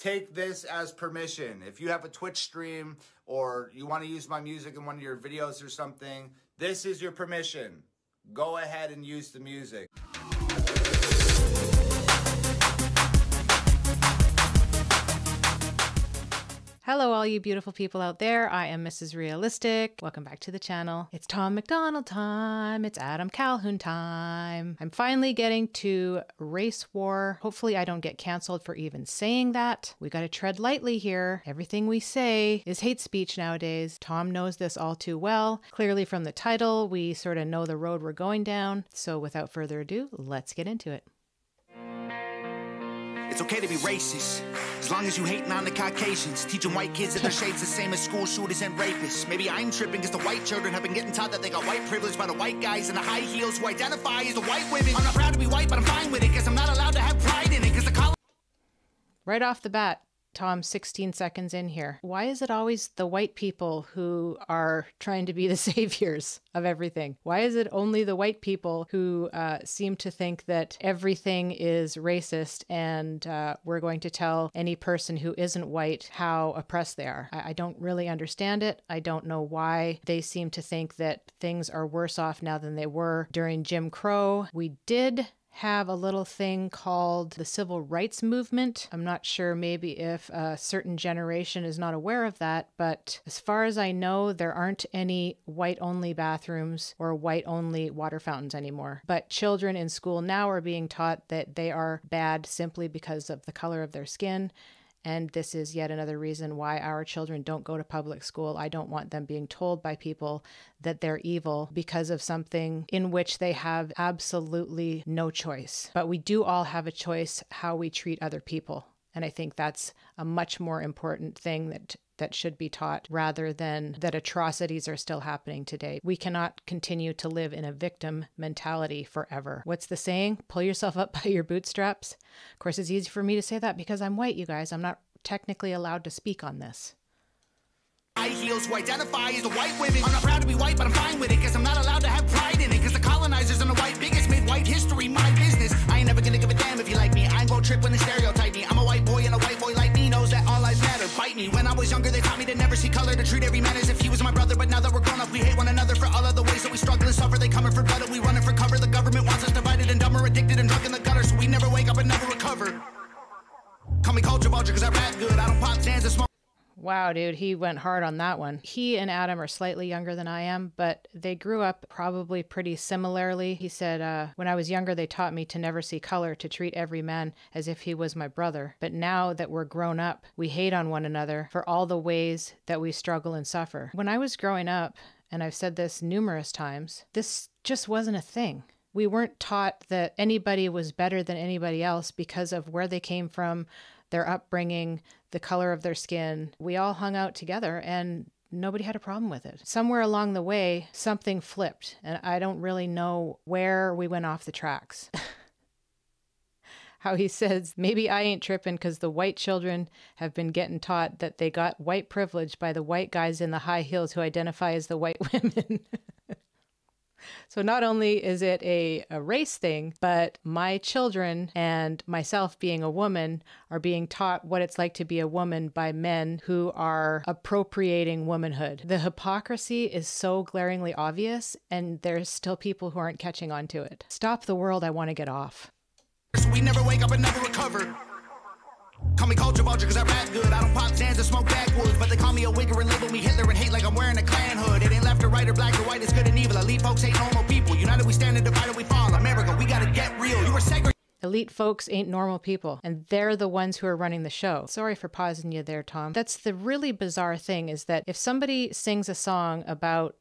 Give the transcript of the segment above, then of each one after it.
take this as permission. If you have a Twitch stream or you want to use my music in one of your videos or something, this is your permission. Go ahead and use the music. Hello, all you beautiful people out there. I am Mrs. Realistic. Welcome back to the channel. It's Tom MacDonald time. It's Adam Calhoun time. I'm finally getting to race war. Hopefully I don't get canceled for even saying that. We gotta tread lightly here. Everything we say is hate speech nowadays. Tom knows this all too well. Clearly from the title, we sort of know the road we're going down. So without further ado, let's get into it. It's okay to be racist, as long as you hating on the Caucasians, teaching white kids that their shade's the same as school shooters and rapists. Maybe I'm tripping because the white children have been getting taught that they got white privilege by the white guys in the high heels who identify as the white women. I'm not proud to be white, but I'm fine with it because I'm not allowed to have pride in it because the college... Right off the bat, Tom, 16 seconds in here. Why is it always the white people who are trying to be the saviors of everything? Why is it only the white people who seem to think that everything is racist and we're going to tell any person who isn't white how oppressed they are? I don't really understand it. I don't know why they seem to think that things are worse off now than they were during Jim Crow. We did have a little thing called the Civil Rights Movement. I'm not sure maybe if a certain generation is not aware of that, but as far as I know, there aren't any white-only bathrooms or white-only water fountains anymore. But children in school now are being taught that they are bad simply because of the color of their skin. And this is yet another reason why our children don't go to public school. I don't want them being told by people that they're evil because of something in which they have absolutely no choice. But we do all have a choice how we treat other people. And I think that's a much more important thing that should be taught rather than that atrocities are still happening today. We cannot continue to live in a victim mentality forever. What's the saying? Pull yourself up by your bootstraps. Of course, it's easy for me to say that because I'm white, you guys. I'm not technically allowed to speak on this. High heels who identify as the white women. I'm not proud to be white, but I'm fine with it because I'm not allowed to have pride in it because the colonizers and the white bigots made white history my business. I ain't never gonna give a damn if you like me. I ain't gon' trip when they stereotype me. I'm a white boy and a white boy like me knows that all lives matter. Bite me. When I was younger, they taught me to never see color, to treat every man as if he was my brother. But now that we're grown up, we hate one another for all of the ways that we struggle and suffer. They coming for blood and we running for cover. The government wants us divided and dumber, addicted and drunk in the gutter, so we never wake up and never recover. Call me culture vulture because I rap good. I don't pop Zans and smoke. Wow, dude, he went hard on that one. He and Adam are slightly younger than I am, but they grew up probably pretty similarly. He said, when I was younger, they taught me to never see color, to treat every man as if he was my brother. But now that we're grown up, we hate on one another for all the ways that we struggle and suffer. When I was growing up, and I've said this numerous times, this just wasn't a thing. We weren't taught that anybody was better than anybody else because of where they came from, their upbringing, the color of their skin. We all hung out together and nobody had a problem with it. Somewhere along the way, something flipped, and I don't really know where we went off the tracks. How he says, maybe I ain't tripping because the white children have been getting taught that they got white privilege by the white guys in the high heels who identify as the white women. So not only is it a race thing, but my children and myself being a woman are being taught what it's like to be a woman by men who are appropriating womanhood. The hypocrisy is so glaringly obvious, and there's still people who aren't catching on to it. Stop the world, I want to get off. So we never wake up and never recover. Call me culture vulture because I rap good. I don't pop Zans and smoke backwoods, but they call me a wigger and label me Hitler and hate like I'm wearing a Klan hood. It ain't left or right or black or white, it's good and evil. Elite folks ain't normal people. United we stand and divided we fall. America, we gotta get real. You were segregated. Elite folks ain't normal people, and they're the ones who are running the show. Sorry for pausing you there, Tom. That's the really bizarre thing, is that if somebody sings a song about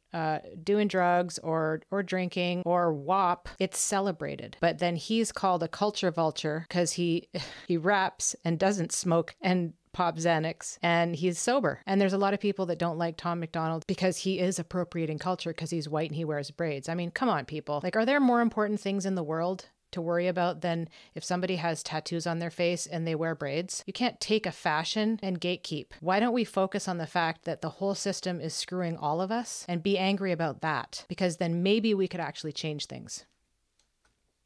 doing drugs or drinking or WAP, it's celebrated. But then he's called a culture vulture because he raps and doesn't smoke and pop Xanax, and he's sober. And there's a lot of people that don't like Tom MacDonald because he is appropriating culture because he's white and he wears braids. I mean, come on, people. Like, are there more important things in the world to worry about than if somebody has tattoos on their face and they wear braids? You can't take a fashion and gatekeep. Why don't we focus on the fact that the whole system is screwing all of us and be angry about that? Because then maybe we could actually change things.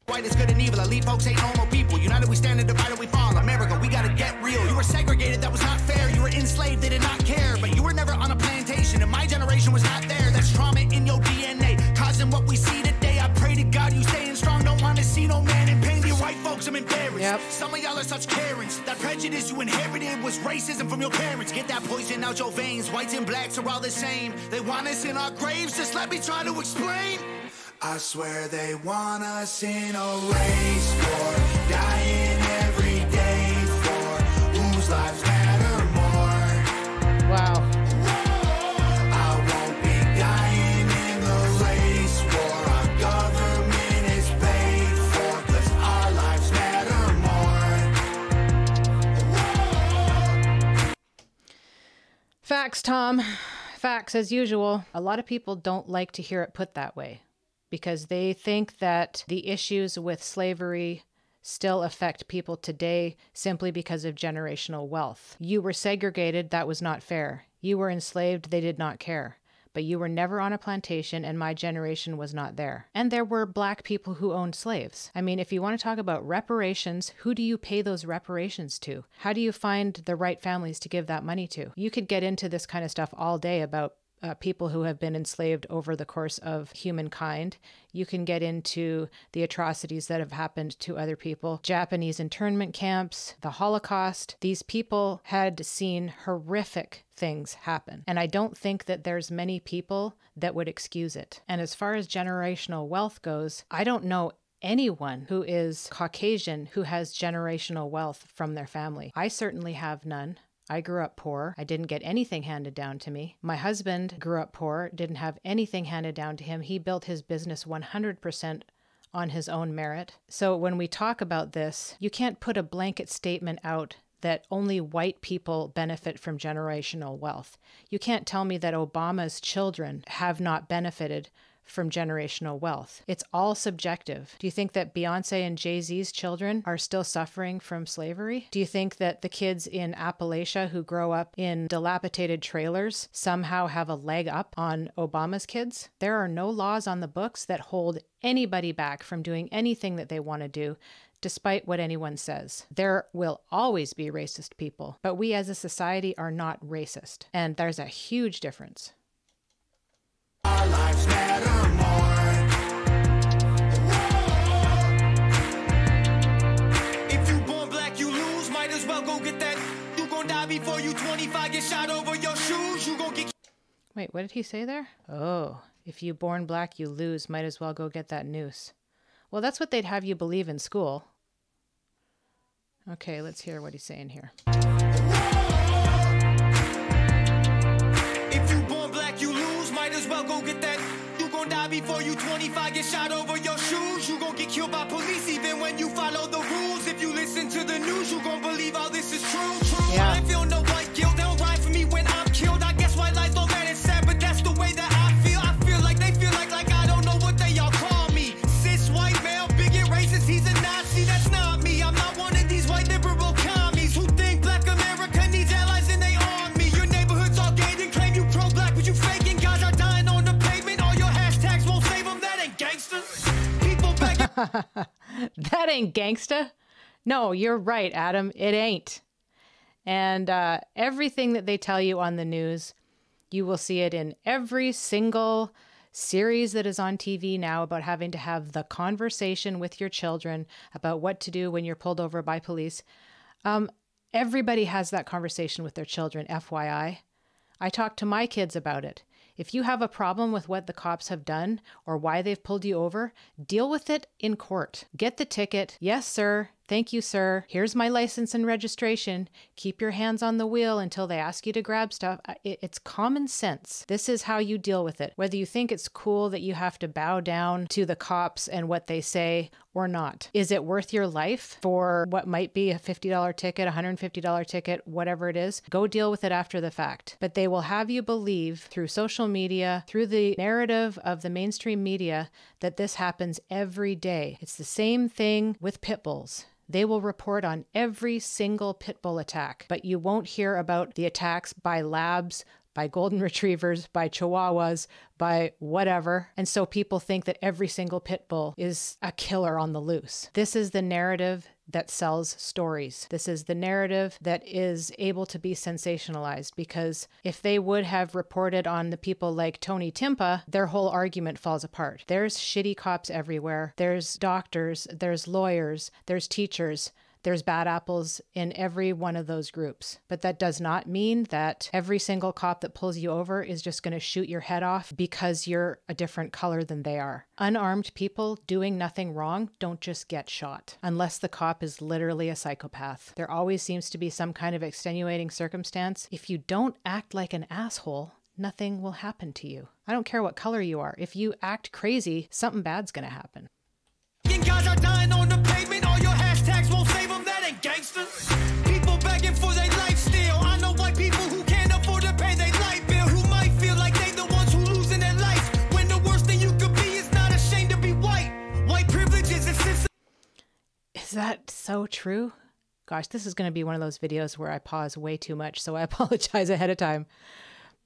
White is good and evil. Elite folks ain't normal people. United we stand and divided we fall. America, we gotta get real. You were segregated Yep. Some of y'all are such Karens. That prejudice you inherited was racism from your parents. Get that poison out your veins. Whites and blacks are all the same. They want us in our graves, just let me try to explain. I swear they want us in a race war, dying every day for whose lives matter more. Wow. I won't be dying in the race war. Our government is paid for, 'cause our lives matter more. Facts, Tom. Facts as usual. A lot of people don't like to hear it put that way, because they think that the issues with slavery still affect people today simply because of generational wealth. You were segregated, that was not fair. You were enslaved, they did not care. But you were never on a plantation, and my generation was not there. And there were black people who owned slaves. I mean, if you want to talk about reparations, who do you pay those reparations to? How do you find the right families to give that money to? You could get into this kind of stuff all day about people who have been enslaved over the course of humankind. You can get into the atrocities that have happened to other people. Japanese internment camps, the Holocaust. These people had seen horrific things happen. And I don't think that there's many people that would excuse it. And as far as generational wealth goes, I don't know anyone who is Caucasian who has generational wealth from their family. I certainly have none. I grew up poor. I didn't get anything handed down to me. My husband grew up poor, didn't have anything handed down to him. He built his business 100% on his own merit. So when we talk about this, you can't put a blanket statement out that only white people benefit from generational wealth. You can't tell me that Obama's children have not benefited from generational wealth. It's all subjective. Do you think that Beyonce and Jay-Z's children are still suffering from slavery? Do you think that the kids in Appalachia who grow up in dilapidated trailers somehow have a leg up on Obama's kids? There are no laws on the books that hold anybody back from doing anything that they want to do, despite what anyone says. There will always be racist people, but we as a society are not racist. And there's a huge difference. Our lives matter more. If you born black, you lose. Might as well go get that. You gon' die before you 25. Get shot over your shoes. You gon' get. Wait, what did he say there? Oh, if you born black, you lose. Might as well go get that noose. Well, that's what they'd have you believe in school. Okay, let's hear what he's saying here. If you born black, you lose. Might as well go get that. You gon' die before you 25. Get shot over your shoes. You gon' get killed by police even when you follow the rules. If you listen to the news, you gon' believe all this is true. Yeah. I feel no white guilt. They don't ride for me when I'm killed. I guess white lies don't matter. It's sad, but that's the way that I feel. I feel like they feel like I don't know what they all call me. Cis white male, bigot, racist. He's a Nazi. That's not me. I'm not one of these white liberal commies who think black America needs allies in their army. Your neighborhood's all gated and claim you pro-black, but you faking. Guys are dying on the pavement. All your hashtags won't save them. That ain't gangster. People begging. That ain't gangsta. No, you're right, Adam. It ain't. And everything that they tell you on the news, you will see it in every single series that is on TV now about having to have the conversation with your children about what to do when you're pulled over by police. Everybody has that conversation with their children, FYI. I talk to my kids about it. If you have a problem with what the cops have done or why they've pulled you over, deal with it in court. Get the ticket. Yes, sir. Thank you, sir. Here's my license and registration. Keep your hands on the wheel until they ask you to grab stuff. It's common sense. This is how you deal with it. Whether you think it's cool that you have to bow down to the cops and what they say or not. Is it worth your life for what might be a $50 ticket, $150 ticket, whatever it is? Go deal with it after the fact. But they will have you believe through social media, through the narrative of the mainstream media, that this happens every day. It's the same thing with pit bulls. They will report on every single pit bull attack, but you won't hear about the attacks by labs, by golden retrievers, by chihuahuas, by whatever. And so people think that every single pit bull is a killer on the loose. This is the narrative that sells stories. This is the narrative that is able to be sensationalized, because if they would have reported on the people like Tony Timpa, their whole argument falls apart. There's shitty cops everywhere. There's doctors, there's lawyers, there's teachers There's bad apples in every one of those groups. But that does not mean that every single cop that pulls you over is just going to shoot your head off because you're a different color than they are. Unarmed people doing nothing wrong don't just get shot, unless the cop is literally a psychopath. There always seems to be some kind of extenuating circumstance. If you don't act like an asshole, nothing will happen to you. I don't care what color you are. If you act crazy, something bad's going to happen. Guys are dying on the pavement. All your hashtags won't save them. That ain't gangster. People begging for their life still. I know white people who can't afford to pay their light bill, who might feel like they the ones who losing their life, when the worst thing you could be is not ashamed to be white. White privilege is a system. Is that so true? Gosh, this is going to be one of those videos where I pause way too much, so I apologize ahead of time.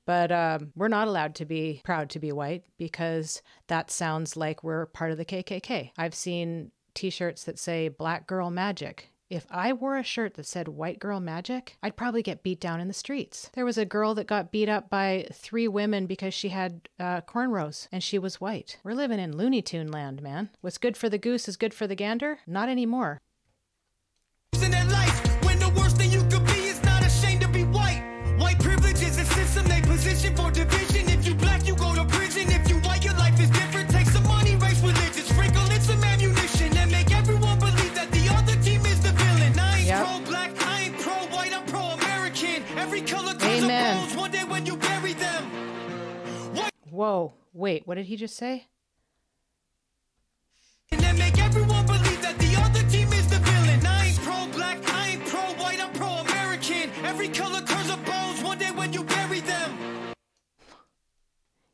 But we're not allowed to be proud to be white because that sounds like we're part of the KKK. I've seen t-shirts that say Black Girl Magic. If I wore a shirt that said White Girl Magic, I'd probably get beat down in the streets. There was a girl that got beat up by 3 women because she had cornrows and she was white. We're living in Looney Tune land, man. What's good for the goose is good for the gander? Not anymore. In their life, when the worst thing you could be is not ashamed to be white. White privilege is a system they position for division. If you black, you go to prison. If you white, your life is different. Take some money, race religion, sprinkle in some ammunition, and make everyone believe that the other team is the villain. I ain't pro-black, I ain't pro-white, I'm pro-American. Every color comes of bones one day when you bury them. Whoa, wait, what did he just say? And then make everyone believe that the other team is the villain. I ain't pro-black, I ain't pro-white, I'm pro-American. Every color comes of bones one day when you bury them.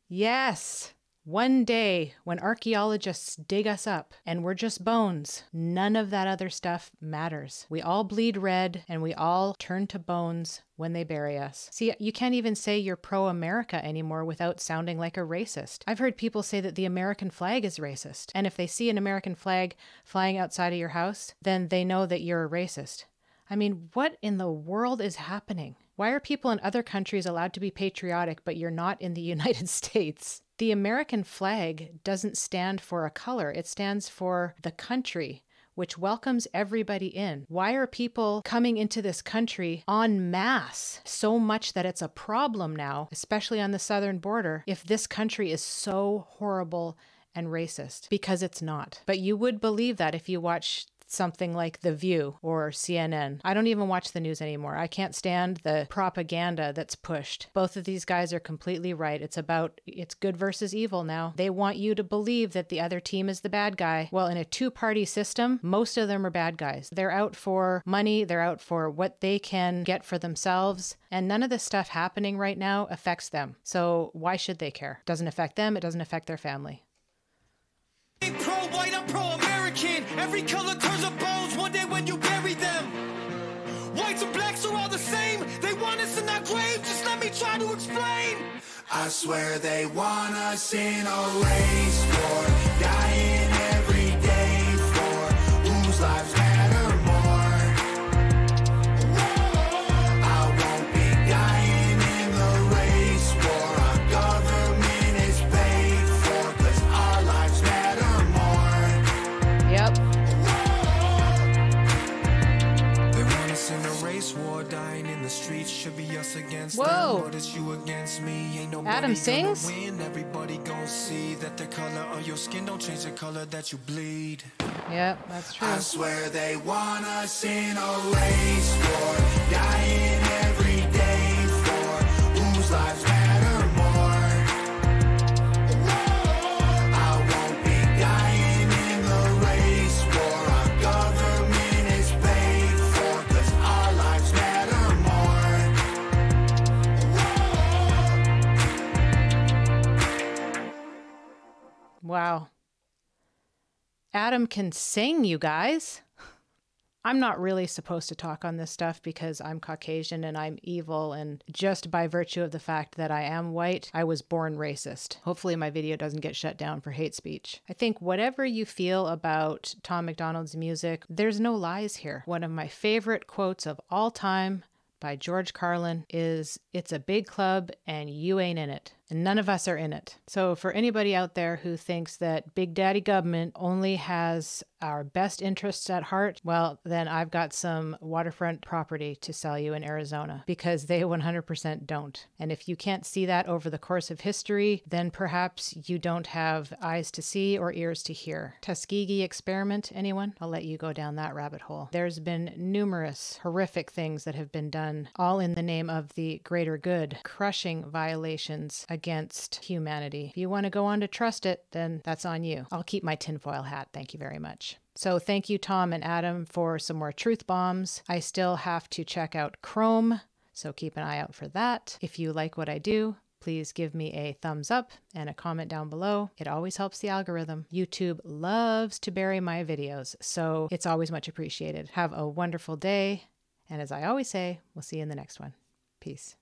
Yes. One day when archaeologists dig us up and we're just bones, none of that other stuff matters. We all bleed red and we all turn to bones when they bury us. See, you can't even say you're pro-America anymore without sounding like a racist. I've heard people say that the American flag is racist. And if they see an American flag flying outside of your house, then they know that you're a racist. I mean, what in the world is happening? Why are people in other countries allowed to be patriotic, but you're not in the United States? The American flag doesn't stand for a color. It stands for the country, which welcomes everybody in. Why are people coming into this country en masse so much that it's a problem now, especially on the southern border, if this country is so horrible and racist? Because it's not. But you would believe that if you watch something like The View or CNN. I don't even watch the news anymore. I can't stand the propaganda that's pushed. Both of these guys are completely right. It's good versus evil now. They want you to believe that the other team is the bad guy. Well, in a two-party system, most of them are bad guys. They're out for money. They're out for what they can get for themselves. And none of this stuff happening right now affects them. So why should they care? It doesn't affect them. It doesn't affect their family. Pro-white, I'm pro-American. Every color turns of bones one day when you bury them. Whites and blacks are all the same. They want us in our grave. Just let me try to explain. I swear they want us in a race war, dying every day for whose lives matter more. I won't be dying in the race war. Our government is paid for, 'cause our lives matter more. Yep. They want us in a race war, dying in the streets. Should be us against Whoa. them, but it's you against me. Ain't nobody Adam sings? gonna win. Everybody gonna see that the color of your skin don't change the color that you bleed. Yep, that's true. I swear they want us in a race war, dying every day for whose lives matter more. I won't be dying in the race war. Our government is paid for, 'cause our lives matter more. Wow. Adam can sing, you guys. I'm not really supposed to talk on this stuff because I'm Caucasian and I'm evil, and just by virtue of the fact that I am white, I was born racist. Hopefully my video doesn't get shut down for hate speech. I think whatever you feel about Tom MacDonald's music, there's no lies here. One of my favorite quotes of all time by George Carlin is, "It's a big club and you ain't in it." and none of us are in it. So for anybody out there who thinks that Big Daddy government only has our best interests at heart, well, then I've got some waterfront property to sell you in Arizona, because they 100% don't. And if you can't see that over the course of history, then perhaps you don't have eyes to see or ears to hear. Tuskegee experiment, anyone? I'll let you go down that rabbit hole. There's been numerous horrific things that have been done, all in the name of the greater good, crushing violations against humanity. If you want to go on to trust it, then that's on you. I'll keep my tinfoil hat. Thank you very much. So thank you, Tom and Adam, for some more truth bombs. I still have to check out Chrome, so keep an eye out for that. If you like what I do, please give me a thumbs up and a comment down below. It always helps the algorithm. YouTube loves to bury my videos, so it's always much appreciated. Have a wonderful day, and as I always say, we'll see you in the next one. Peace.